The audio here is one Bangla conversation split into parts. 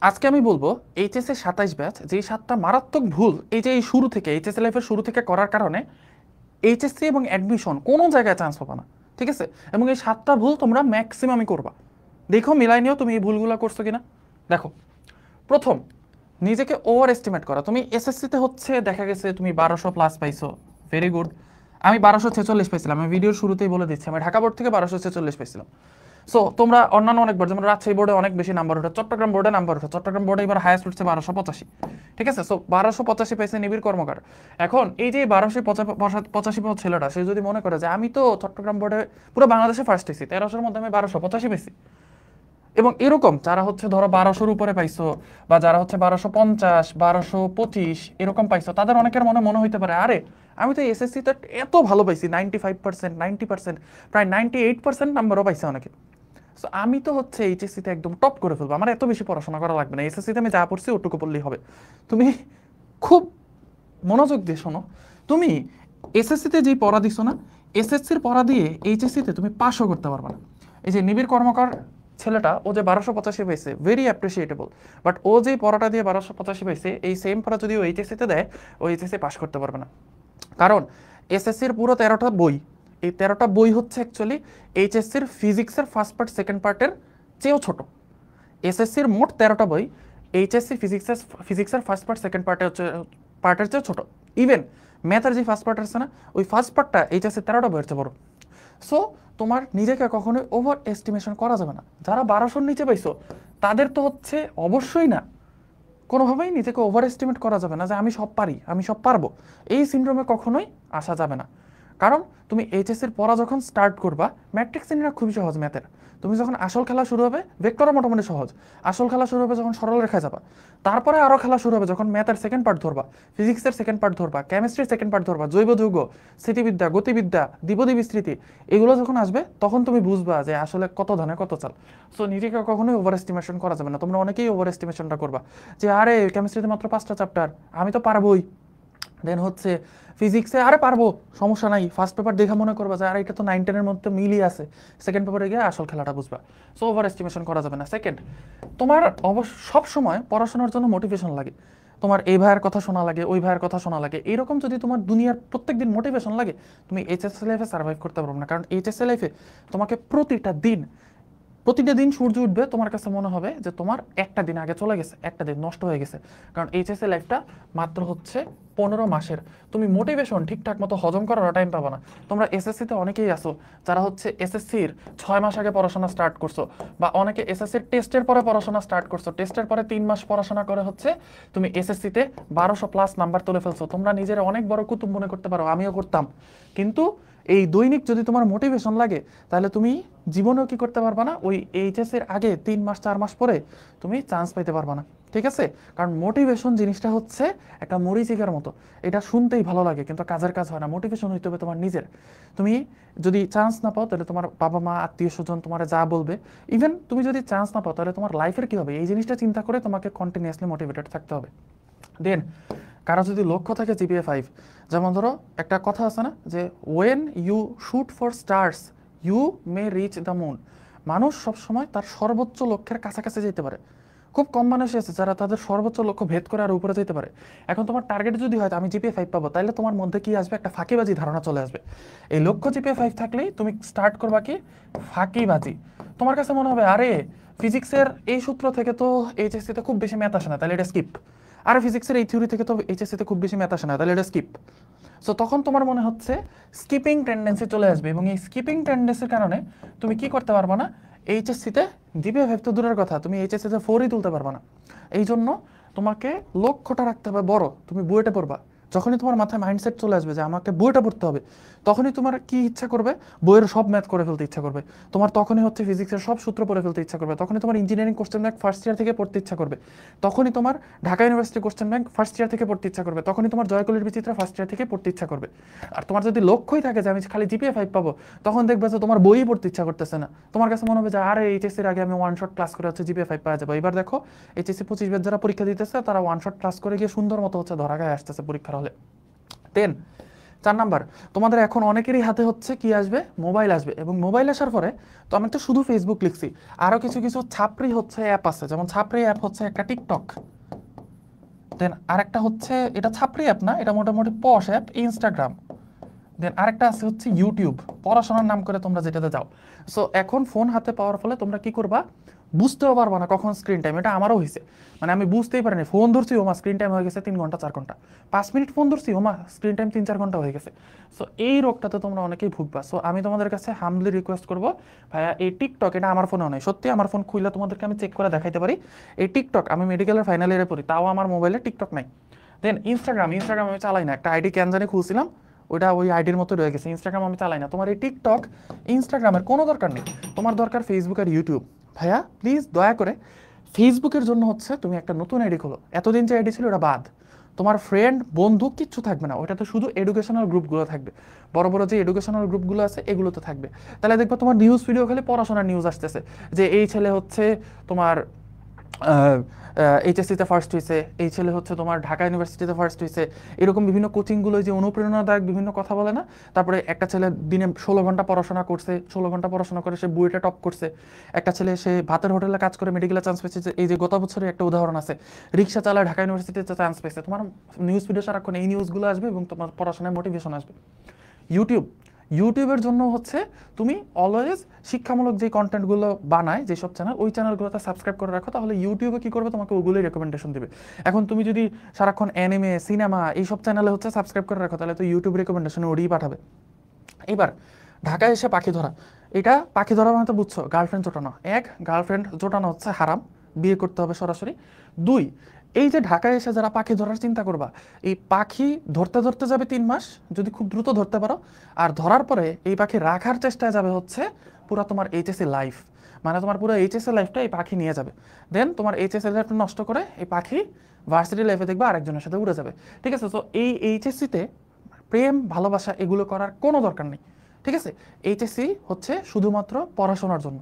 আজকে আমি বলবো এইচএসসি 27 ব্যাচ যে 7টা মারাত্মক ভুল এই যে এই শুরু থেকে এইচএসসি লাইফের শুরু থেকে করার কারণে এইচএসসি এবং অ্যাডমিশন কোনো জায়গায় চান্স পাবা না, ঠিক আছে? এবং এই 7টা ভুল তোমরা ম্যাক্সিমামই করবা। দেখো মিলাই নিও তুমি এই ভুলগুলো করছো কিনা। দেখো, প্রথম, নিজেকে ওভার এস্টিমেট করা। তুমি এসএসসিতে হচ্ছে দেখা গেছে তুমি 1200+ পাইছো, ভেরি গুড। আমি 1246 পাইছিলাম, আমি ভিডিওর শুরুতেই বলে দিচ্ছি আমি ঢাকা বোর্ড থেকে 1246 পাইছিলাম। সো তোমরা অন্যান্য অনেক বোর্ড যেমন রাজশাহী বোর্ডে অনেক বেশি নাম্বার ওঠে, চট্টগ্রাম বোর্ডে নাম্বার ওঠে, চট্টগ্রাম বোর্ডে এবার হায়েস্ট উঠছে 1285, ঠিক আছে? সো 1285 পাইছে নিবিড় কর্মকার। এখন এই যে 1285 পাওয়া ছেলেটা সে যদি মনে করে যে আমি তো চট্টগ্রাম বোর্ডে পুরো বাংলাদেশে ফার্স্ট হয়েছি, 1300-এর মধ্যে আমি 1285 পাইছি, এবং এরকম যারা হচ্ছে ধরো 1200-র উপরে পাইছো বা যারা হচ্ছে 1250, 1225 এরকম পাইছো, তাদের অনেকের মনে মনে হইতে পারে আরে আমি তো এসএসসিতে এত ভালো পাইছি, 95%, 90%, প্রায় 98% নাম্বারও পাইছে অনেকে। সো আমি তো হচ্ছে এইচএসসিতে একদম টপ করে ফেলবো, আমার এত বেশি পড়াশোনা করা লাগবে না, এসএসসিতে আমি যা পড়ছি ওটুকু পড়লেই হবে। তুমি খুব মনোযোগ দিয়ে শোনো, তুমি এসএসসিতে যেই পড়া দিছো না, এসএসসির পড়া দিয়ে এইচএসসিতে তুমি পাসও করতে পারবে না। এই যে নিবিড় কর্মকার ছেলেটা ও যে 1285 পাইছে, ভেরি অ্যাপ্রিসিয়েটেবল, বাট ও যে পড়াটা দিয়ে 1285 পাইছে এই সেম পড়া যদি ও এইচএসসিতে দেয় ও এইচএসসি পাস করতে পারবে না। কারণ এসএসসির পুরো 13টা বই, এই 13টা বই হচ্ছে অ্যাকচুয়ালি এইচএসসির ফিজিক্সের ফার্স্ট পার্ট সেকেন্ড পার্টের চেয়েও ছোট। এসএসসির মোট 13টা বই এইচএসসি ফিজিক্সের ফার্স্ট পার্ট সেকেন্ড পার্টের চেয়ে ছোট। ইভেন ম্যাথের যে ফার্স্ট পার্ট আছে না, ওই ফার্স্ট পার্টটা এইচএসসি 13টা বইয়ের চেয়ে বড়। সো তোমার নিজেকে কখনোই ওভার এস্টিমেশন করা যাবে না। যারা 1200-র নিচে পাইছো তাদের তো হচ্ছে অবশ্যই না, কোনোভাবেই নিজেকে ওভার এস্টিমেট করা যাবে না যে আমি সব পারি, আমি সব পারবো, এই সিনড্রোমে কখনোই আসা যাবে না। কারণ তুমি এইচএসসির পড়া যখন স্টার্ট করবা, ম্যাট্রিক্স শ্রেণীরা খুবই সহজ ম্যাথের। তুমি যখন আসল খেলা শুরু হবে, ভেক্টরও মোটামুটি সহজ। আসল খেলা শুরু হবে যখন সরল রেখায় যাবা, তারপরে আরও খেলা শুরু হবে যখন ম্যাথের সেকেন্ড পার্ট ধরবা, ফিজিক্সের সেকেন্ড পার্ট ধরবা, কেমিস্ট্রির সেকেন্ড পার্ট ধরবা, জৈব যৌগ, স্মৃতিবিদ্যা, গতিবিদ্যা, দ্বিপদী বিস্তৃতি, এগুলো যখন আসবে তখন তুমি বুঝবা যে আসলে কত ধানে কত চাল। সো নিজেকে কখনোই ওভার এস্টিমেশন করা যাবে না। তোমরা অনেকেই ওভার এস্টিমেশনটা করবা যে আরে কেমিস্ট্রিতে মাত্র 5টা চ্যাপ্টার, আমি তো পারবোই। দেন হচ্ছে ফিজিক্সে আরে পারবো, সমস্যা নাই, ফার্স্ট পেপার দেখে মনে করবা যে আরে এটা তো 9-10-এর মধ্যে মিলই আছে, সেকেন্ড পেপারে গিয়ে আসল খেলাটা বুঝবা। সো ওভার এস্টিমেশন করা যাবে না। সেকেন্ড, তোমার সব সময় পড়াশোনার জন্য মোটিভেশন লাগে। তোমার এই ভাইয়ের কথা শোনা লাগে, ওই ভাইয়ের কথা শোনা লাগে, এইরকম যদি তোমার দুনিয়ার প্রত্যেকদিন মোটিভেশন লাগে, তুমি এইচএসসি লাইফে সার্ভাইভ করতে পারবে না। কারণ এইচএসসি লাইফে তোমাকে প্রতিটা দিন সূর্য উঠবে, তোমার কাছে মনে হবে যে তোমার একটা দিন আগে চলে গেছে, একটা দিন নষ্ট হয়ে গেছে। কারণ এইচএসসি লাইফটা মাত্র হচ্ছে 15 মাসের। তুমি মোটিভেশন ঠিকঠাক মতো হজম করার টাইম পাবা না। তোমরা এসএসসিতে অনেকেই আসো যারা হচ্ছে এসএসসির 6 মাস আগে পড়াশোনা স্টার্ট করছো, বা অনেকে এসএসসির টেস্টের পরে পড়াশোনা স্টার্ট করছো, টেস্টের পরে 3 মাস পড়াশোনা করে হচ্ছে তুমি এসএসসিতে 1200+ নাম্বার তুলে ফেলছো। তোমরা নিজের অনেক বড় কুতুব মনে করতে পারো, আমিও করতাম, কিন্তু এই দৈনিক যদি তোমার মোটিভেশন লাগে তাহলে তুমি জীবনেও কি করতে পারবা না, ওই এইচএস এর আগে 3 মাস 4 মাস পরে তুমি চান্স পাইতে পারবা না, ঠিক আছে? কারণ মোটিভেশন জিনিসটা হচ্ছে একটা মরিচিকার মতো, এটা শুনতেই ভালো লাগে কিন্তু কাজের কাজ হয় না। মোটিভেশন হইতে হবে তোমার নিজের। তুমি যদি চান্স না পাও তাহলে তোমার বাবা মা আত্মীয় স্বজন তোমার যা বলবে, ইভেন তুমি যদি চান্স না পাও তাহলে তোমার লাইফের কি হবে, এই জিনিসটা চিন্তা করে তোমাকে কন্টিনিউয়াসলি মোটিভেটেড থাকতে হবে। দেন কারো যদি লক্ষ্য থাকে জিপিএ 5, যেমন ধরো একটা কথা আছে না যে when you shoot for stars you may reach the moon. মানুষ সবসময় তার সর্বোচ্চ লক্ষ্যের কাছাকাছি যেতে পারে, খুব কম মানুষই আছে যারা তাদের সর্বোচ্চ লক্ষ্য ভেদ করে আর উপরে যেতে পারে। এখন তোমার টার্গেট যদি হয় আমি জিপিএ 5 পাবো, তাহলে তোমার মধ্যে কি আসবে, একটা ফাঁকিবাজি ধারণা চলে আসবে। এই লক্ষ্য জিপিএ 5 থাকলেই তুমি স্টার্ট করবা কি, ফাঁকিবাজি। তোমার কাছে মনে হবে আরে ফিজিক্সের এই সূত্র থেকে তো এইচএসসিতে খুব বেশি ম্যাথ আসে না, তাহলে এটা স্কিপ। আর ফিজিক্সের এই থিওরি থেকে তো এইচএসসিতে খুব বেশি ম্যাথ আসে না, তাহলে এটা স্কিপ। সো তখন তোমার মনে হচ্ছে স্কিপিং টেন্ডেন্সি চলে আসবে, এবং এই স্কিপিং টেন্ডেন্সির কারণে তুমি কি করতে পারবা না, এইচএসসিতে জিপিএ 5 তো দূরের কথা, তুমি এইচএসসিতে 4ই তুলতে পারবা না। এই জন্য তোমাকে লক্ষ্যটা রাখতে হবে বড়, তুমি বুয়েটে পড়বা। যখনই তোমার মাথায় মাইন্ডসেট চলে আসবে যে আমাকে বইটা পড়তে হবে, তখনই তোমার কি ইচ্ছা করবে, বইয়ের সব ম্যাথ করে ফেলতে ইচ্ছা করবে। তোমার তখনই হচ্ছে ফিজিক্সের সব সূত্র পড়ে ফেলতে ইচ্ছা করবে, তখনই তোমার engineering question bank first year থেকে পড়তে ইচ্ছা করবে, তখনই তোমার Dhaka university question bank first year থেকে পড়তে ইচ্ছা করবে, তখনই তোমার জয়কলির বিচিত্রা ফার্স্ট ইয়ার থেকে পড়তে ইচ্ছা করবে। আর তোমার যদি লক্ষ্যই থাকে যে আমি খালি জিপিএ 5 পাবো, তখন দেখবে যে তোমার বই পড়তে ইচ্ছা করতেছে না। তোমার কাছে মনে হবে যে আরে এইচএসসির আগে আমি ওয়ান শট ক্লাস করে হচ্ছে জিপিএ 5 পাওয়া যাবে। এবার দেখো এইচএসসি 25 ব্যাচ যারা পরীক্ষা দিতেছে তারা ওয়ান শট ক্লাস করে গিয়ে সুন্দর মতো হচ্ছে ধরা গায়ে আসতেছে পরীক্ষার হলে। দেন 4 নাম্বার, তোমাদের এখন অনেকেরই হাতে হচ্ছে কি আসবে, মোবাইল আসবে, এবং মোবাইল আসার পরে তো আমি তো শুধু ফেসবুক লিখছি, আরও কিছু কিছু ছাপরি হচ্ছে অ্যাপ আছে, যেমন ছাপরি অ্যাপ হচ্ছে একটা টিকটক, দেন আরেকটা হচ্ছে, এটা ছাপরি অ্যাপ না, এটা মোটামুটি পশ অ্যাপ, ইনস্টাগ্রাম, দেন আরেকটা আছে হচ্ছে ইউটিউব, পড়াশোনার নাম করে তোমরা যেটাতে যাও। সো এখন ফোন হাতে পাওয়ার ফলে তোমরা কি করবা, বুঝতেও পারবা না কখন স্ক্রিন টাইম, এটা আমারও হয়েছে, মানে আমি বুঝতেই পারিনি, ফোন ধরছি ওমা স্ক্রিন টাইম হয়ে গেছে 3 ঘন্টা 4 ঘন্টা, 5 মিনিট ফোন ধরছি ওমা স্ক্রিন টাইম 3-4 ঘন্টা হয়ে গেছে। সো এই রোগটাতে তোমরা অনেকেই ভুগবা। সো আমি তোমাদের কাছে হামলি রিকোয়েস্ট করবো, ভাইয়া এই টিকটক, এটা আমার ফোনেও নেই, সত্যি আমার ফোন খুললে তোমাদেরকে আমি চেক করে দেখাইতে পারি, এই টিকটক, আমি মেডিকেলের ফাইনাল ইয়ারে পড়ি, তাও আমার মোবাইলে টিকটক নাই। দেন ইনস্টাগ্রাম, ইনস্টাগ্রাম আমি চালাই না, একটা আইডি কেন জানি খুলছিলাম, ওইটা ওই আইডির মতো রয়ে গেছে, ইনস্টাগ্রাম আমি চালাই না। তোমার এই টিকটক, ইনস্টাগ্রামের কোনো দরকার নেই, তোমার দরকার ফেসবুক আর ইউটিউব। ভাইয়া প্লিজ দয়া করে ফেসবুকের জন্য হচ্ছে তুমি একটা নতুন আইডি খোলো, এতদিন যে আইডি ছিল ওটা বাদ, তোমার ফ্রেন্ড বন্ধু কিচ্ছু থাকবে না, ওটাতে শুধু এডুকেশনাল গ্রুপগুলো থাকবে, বড় বড় যে এডুকেশনাল গ্রুপগুলো আছে এগুলোতে থাকবে। তাহলে দেখবে তোমার নিউজ ভিডিও খালি পড়াশোনার নিউজ আসতেছে, যে এই ছেলে হচ্ছে তোমার এইচএসসিতে ফার্স্ট হয়েছে, এই ছেলে হচ্ছে তোমার ঢাকা ইউনিভার্সিটিতে ফার্স্ট হয়েছে, এরকম বিভিন্ন কোচিংগুলো যে অনুপ্রেরণাদায়ক বিভিন্ন কথা বলে না। তারপরে একটা ছেলে দিনে 16 ঘন্টা পড়াশোনা করছে, 16 ঘন্টা পড়াশোনা করে সে বুয়েটে টপ করছে, একটা ছেলে সে ভাতের হোটেলে কাজ করে মেডিকেলে চান্স পেয়েছে, এই যে গত বছরের একটা উদাহরণ আছে, রিক্সা চালায় ঢাকা ইউনিভার্সিটিতে চান্স পেয়েছে। তোমার নিউজ ভিডিও সারাক্ষণ এই নিউজগুলো আসবে এবং তোমার পড়াশোনায় মোটিভেশন আসবে। ইউটিউব, ইউটিউবের জন্য হচ্ছে তুমি অলওয়েজ শিক্ষামূলক যে কন্টেন্টগুলো বানায় যেসব চ্যানেল, ওই চ্যানেলগুলোতে সাবস্ক্রাইব করে রাখো, তাহলে ইউটিউবে কি করবে, তোমাকে ওগুলোই রেকমেন্ডেশন দিবে। এখন তুমি যদি সারাক্ষণ অ্যানিমে, সিনেমা এইসব চ্যানেলে হচ্ছে সাবস্ক্রাইব করে রাখো, তাহলে তো ইউটিউব রেকমেন্ডেশনে ওড়িয়ে পাঠাবে। এবার ঢাকায় এসে পাখি ধরা, এটা পাখি ধরা মানে তো বুঝছো গার্লফ্রেন্ড জোটানো, এক গার্লফ্রেন্ড জোটানো হচ্ছে হারাম, বিয়ে করতে হবে সরাসরি। 2, এই যে ঢাকায় এসে যারা পাখি ধরার চিন্তা করবা, এই পাখি ধরতে ধরতে যাবে 3 মাস, যদি খুব দ্রুত ধরতে পারো, আর ধরার পরে এই পাখি রাখার চেষ্টায় যাবে হচ্ছে পুরো তোমার এইচএসসি লাইফ, মানে তোমার পুরো এইচএসসি লাইফটা এই পাখি নিয়ে যাবে। দেন তোমার এইচএসসি লাইফটা নষ্ট করে এই পাখি ভার্সিটি লাইফে দেখবে আরেকজনের সাথে উড়ে যাবে। ঠিক আছে, তো এই এইচএসসিতে প্রেম ভালোবাসা এগুলো করার কোনো দরকার নেই। ঠিক আছে, এইচএসসি হচ্ছে শুধুমাত্র পড়াশোনার জন্য,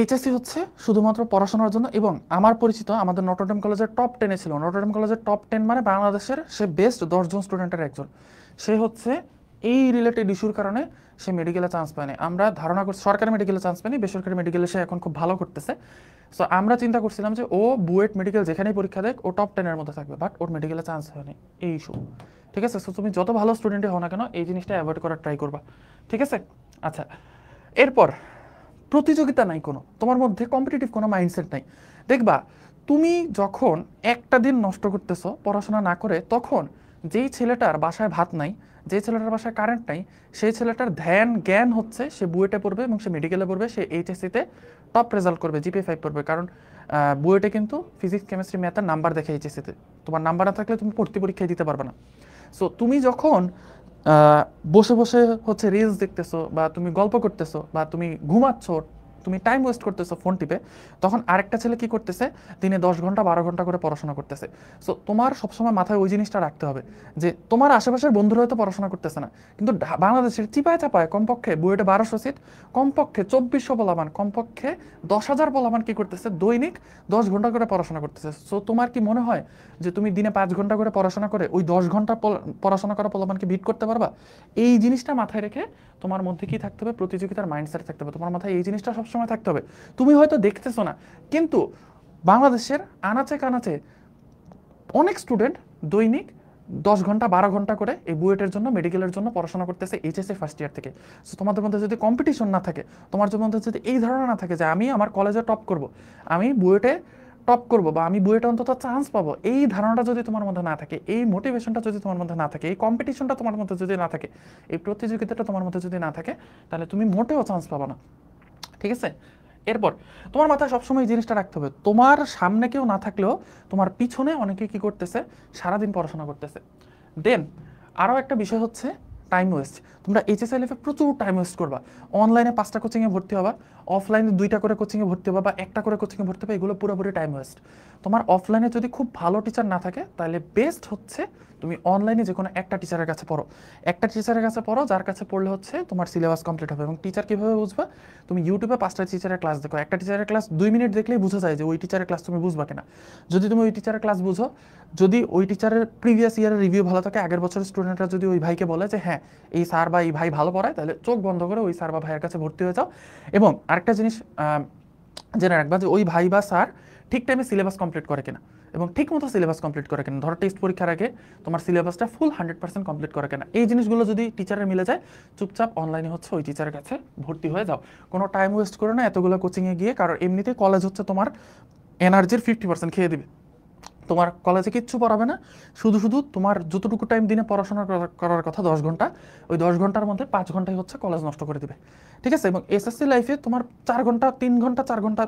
এইচএসসি হচ্ছে শুধুমাত্র পড়াশোনার জন্য। এবং আমার পরিচিত আমাদের নটরডেম কলেজের টপ 10-এ ছিল, নটরডেম কলেজের টপ 10 মানে বাংলাদেশের সে বেস্ট 10 জন স্টুডেন্টের একজন, সে হচ্ছে এই রিলেটেড ইস্যুর কারণে সে মেডিকেলে চান্স পায়নি। আমরা ধারণা করছি সরকারি মেডিকেলে চান্স পায়নি, বেসরকারি মেডিকেলে সে এখন খুব ভালো করতেছে। সো আমরা চিন্তা করছিলাম যে ও বুয়েট মেডিকেল যেখানেই পরীক্ষা দেখ ও টপ 10-এর মধ্যে থাকবে, বাট ওর মেডিকেলে চান্স হয়নি, এই ইস্যু। ঠিক আছে, সো তুমি যত ভালো স্টুডেন্টই হও না কেন এই জিনিসটা অ্যাভয়েড করার ট্রাই করবা। ঠিক আছে, আচ্ছা এরপর প্রতিযোগিতা নাই কোনো, তোমার মধ্যে কম্পিটিটিভ কোনো মাইন্ডসেট নাই। দেখবা তুমি যখন একটা দিন নষ্ট করতেছো পড়াশোনা না করে, তখন যেই ছেলেটার বাসায় ভাত নাই, যেই ছেলেটার বাসায় কারেন্ট নাই, সেই ছেলেটার ধ্যান জ্ঞান হচ্ছে সে বুয়েটে পড়বে এবং সে মেডিকেলে পড়বে, সে এইচএসসিতে টপ রেজাল্ট করবে, জিপিএ 5 পড়বে। কারণ বুয়েটে কিন্তু ফিজিক্স কেমিস্ট্রি ম্যাথের নাম্বার দেখে এইচএসসিতে, তোমার নাম্বার না থাকলে তুমি ভর্তি পরীক্ষায় দিতে পারবে না। সো তুমি যখন বসে বসে হচ্ছে রিলস দেখতেছো, বা তুমি গল্প করতেছো, বা তুমি ঘুমাচ্ছ, তুমি টাইম ওয়েস্ট করতেছো ফোন টিপে, তখন আরেকটা ছেলে কি করতেছে, দিনে 10 ঘন্টা 12 ঘন্টা করে পড়াশোনা করতেছে। সো তোমার সবসময় মাথায় ওই জিনিসটা রাখতে হবে যে তোমার আশেপাশের বন্ধুরা হয়তো পড়াশোনা করতেছে না, কিন্তু বাংলাদেশের চিপায় চাপায় কমপক্ষে বুয়েটে 1200 সিট, কমপক্ষে 2400 পোলাপান, কমপক্ষে 10,000 পোলাপান কি করতেছে, দৈনিক 10 ঘন্টা করে পড়াশোনা করতেছে। সো তোমার কি মনে হয় যে তুমি দিনে 5 ঘন্টা করে পড়াশোনা করে ওই 10 ঘন্টা পড়াশোনা করা পোলাপানকে বিট করতে পারবা? এই জিনিসটা মাথায় রেখে তোমার মধ্যে কি থাকতে হবে, প্রতিযোগিতার মাইন্ডসেট থাকতে হবে, তোমার মাথায় এই জিনিসটা সবসময় থাকতে হবে। তুমি হয়তো দেখতেছো না, কিন্তু বাংলাদেশের আনাচে কানাচে অনেক স্টুডেন্ট দৈনিক 10 ঘন্টা 12 ঘন্টা করে এই বুয়েটের জন্য, মেডিকেলের জন্য পড়াশোনা করতেছে এইচএসসি ফার্স্ট ইয়ার থেকে। সো তোমাদের মধ্যে যদি কম্পিটিশন না থাকে, তোমার মধ্যে যদি এই ধারণা না থাকে যে আমি আমার কলেজে টপ করব, আমি বুয়েটে টপ করবো, বা আমি বুয়েটে অন্তত চান্স পাবো, এই ধারণাটা যদি তোমার মধ্যে না থাকে, এই মোটিভেশনটা যদি তোমার মধ্যে না থাকে, এই কম্পিটিশনটা তোমার মধ্যে যদি না থাকে, এই প্রতিযোগিতাটা তোমার মধ্যে যদি না থাকে, তাহলে তুমি মোটেও চান্স পাবো না। ঠিক আছে, এরপর তোমার মাথায় সবসময় এই জিনিসটা রাখতে হবে, তোমার সামনে কেউ না থাকলেও তোমার পিছনে অনেকে কি করতেছে, সারাদিন পড়াশোনা করতেছে। দেন আরও একটা বিষয় হচ্ছে টাইম ওয়েস্ট। তোমরা এইচএসসি লাইফে প্রচুর টাইম ওয়েস্ট করবা, অনলাইনে 5টা কোচিংয়ে ভর্তি হবা, অফলাইনে 2টা করে কোচিংয়ে ভর্তি হবা, বা 1টা করে কোচিংয়ে ভর্তি হবে, এগুলো পুরোপুরি টাইম ওয়েস্ট। তোমার অফলাইনে যদি খুব ভালো টিচার না থাকে, তাহলে বেস্ট হচ্ছে তুমি অনলাইনে যে কোনো একটা টিচারের কাছে পড়ো, একটা টিচারের কাছে পড়ো যার কাছে পড়লে হচ্ছে তোমার সিলেবাস কমপ্লিট হবে। এবং টিচার কীভাবে বুঝবা, তুমি ইউটিউবে 5টা টিচারের ক্লাস দেখো, একটা টিচারের ক্লাস 2 মিনিট দেখলেই বোঝা যায় যে ওই টিচারের ক্লাস তুমি বুঝবা কিনা। যদি তুমি ওই টিচারের ক্লাস বুঝো, যদি ওই টিচারের প্রিভিয়াস ইয়ারের রিভিউ ভালো থাকে, আগের বছরের স্টুডেন্টরা যদি ওই ভাইকে বলে যে হ্যাঁ এই স্যার বা এই ভাই ভালো পড়ায়, তাহলে চোখ বন্ধ করে ওই স্যার বা ভাইয়ের কাছে ভর্তি হয়ে যাও। এবং আরেকটা জিনিস জেনে রাখবা যে ওই ভাই বা স্যার ঠিক টাইমে সিলেবাস কমপ্লিট করে কিনা, এবং ঠিক মতো সিলেবাস কমপ্লিট করে কিনা। ধরো টেস্ট পরীক্ষার আগে তোমার সিলেবাসটা ফুল 100% কমপ্লিট করে কিনা। এই জিনিসগুলো যদি টিচারের মিলে যায়, চুপচাপ অনলাইনে হচ্ছে ওই টিচারের কাছে ভর্তি হয়ে যাও। কোনো টাইম ওয়েস্ট করো না এতগুলো কোচিংয়ে গিয়ে, কারণ এমনিতে কলেজ হচ্ছে তোমার এনার্জির 50% খেয়ে দিবে। তোমার কলেজে কিচ্ছু পড়াবে না, শুধু শুধু তোমার যতটুকু টাইম দিনে পড়াশোনা করার কথা 10 ঘন্টা, ওই 10 ঘন্টার মধ্যে 5 ঘন্টাই হচ্ছে কলেজ নষ্ট করে দিবে। ঠিক আছে? এবং এসএসসি লাইফে তোমার 4 ঘন্টা 3 ঘন্টা 4 ঘন্টা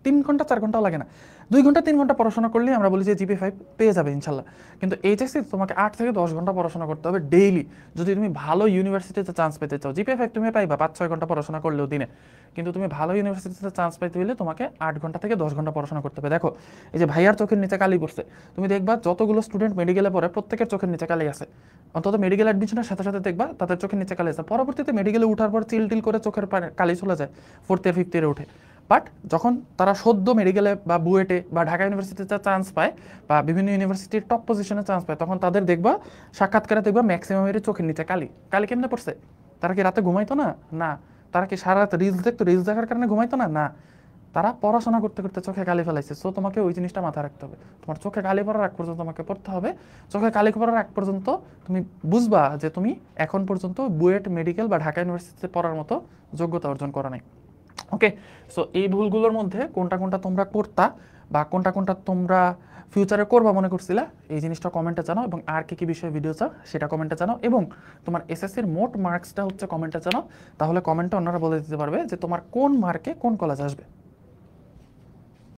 3 ঘন্টা 4 ঘন্টাও লাগে না, 2 ঘন্টা 3 ঘন্টা পড়াশোনা করলেই আমরা বলি যে জিপিএ 5 পেয়ে যাবে ইনশাল্লাহ। কিন্তু এইচএসসি তোমাকে 8 থেকে 10 ঘন্টা পড়াশোনা করতে হবে ডেইলি, যদি তুমি ভালো ইউনিভার্সিটিতে চান্স পেতে চাও। জিপিএ 5 তুমি পাইবা 5-6 ঘন্টা পড়াশোনা করলেও দিনে, কিন্তু তুমি ভালো ইউনিভার্সিটিতে চান্স পাইতে হলে তোমাকে 8 ঘন্টা থেকে 10 ঘন্টা পড়াশোনা করতে হবে। দেখো এই যে ভাইয়ার চোখের নিচে কালি পড়ছে, তুমি দেখবা যতগুলো স্টুডেন্ট মেডিকেলে পড়ে প্রত্যেকের চোখের নিচে কালি আছে। অন্তত মেডিকেল অ্যাডমিশনের সাথে সাথে দেখবা তাদের চোখের নিচে কালি আছে, পরবর্তীতে মেডিকেলে উঠার পর চিল করে চোখের কালি চলে যায় 4th ইয়ার 5th ইয়ারে উঠে। বাট যখন তারা সদ্য মেডিকেলে বা বুয়েটে বা ঢাকা ইউনিভার্সিটিতে চান্স পায় বা বিভিন্ন ইউনিভার্সিটির টপ পজিশনে চান্স পায়, তখন তাদের দেখবা সাক্ষাৎকারে দেখবা ম্যাক্সিমামের চোখের নিচে কালি। কালি কেমনে পড়ছে? তারা কি রাতে ঘুমাইতো না? না। তারা কি সারা রাত রিলস দেখতো? রিলস দেখার কারণে ঘুমাইতো না? না। তারা পড়াশোনা করতে করতে চোখে কালি ফেলাইছে। সো তোমাকে ওই জিনিসটা মাথায় রাখতে হবে, তোমার চোখে কালি পড়ার আগ পর্যন্ত তোমাকে পড়তে হবে। চোখে কালি পড়ার আগ পর্যন্ত তুমি বুঝবা যে তুমি এখন পর্যন্ত বুয়েট, মেডিকেল বা ঢাকা ইউনিভার্সিটিতে পড়ার মতো যোগ্যতা অর্জন করা নাই। ওকে, সো এই ভুলগুলোর মধ্যে কোনটা কোনটা তোমরা করতা বা কোনটা কোনটা তোমরা ফিউচারে করবা মনে করছিলা, এই জিনিসটা কমেন্টে জানাও। এবং আর কি কি বিষয়ে ভিডিও চাও সেটা কমেন্টে জানাও। এবং তোমার এসএসসির মোট মার্কসটা হচ্ছে কমেন্টে জানাও, তাহলে কমেন্টে অন্যরা বলে দিতে পারবে যে তোমার কোন মার্কে কোন কলেজ আসবে।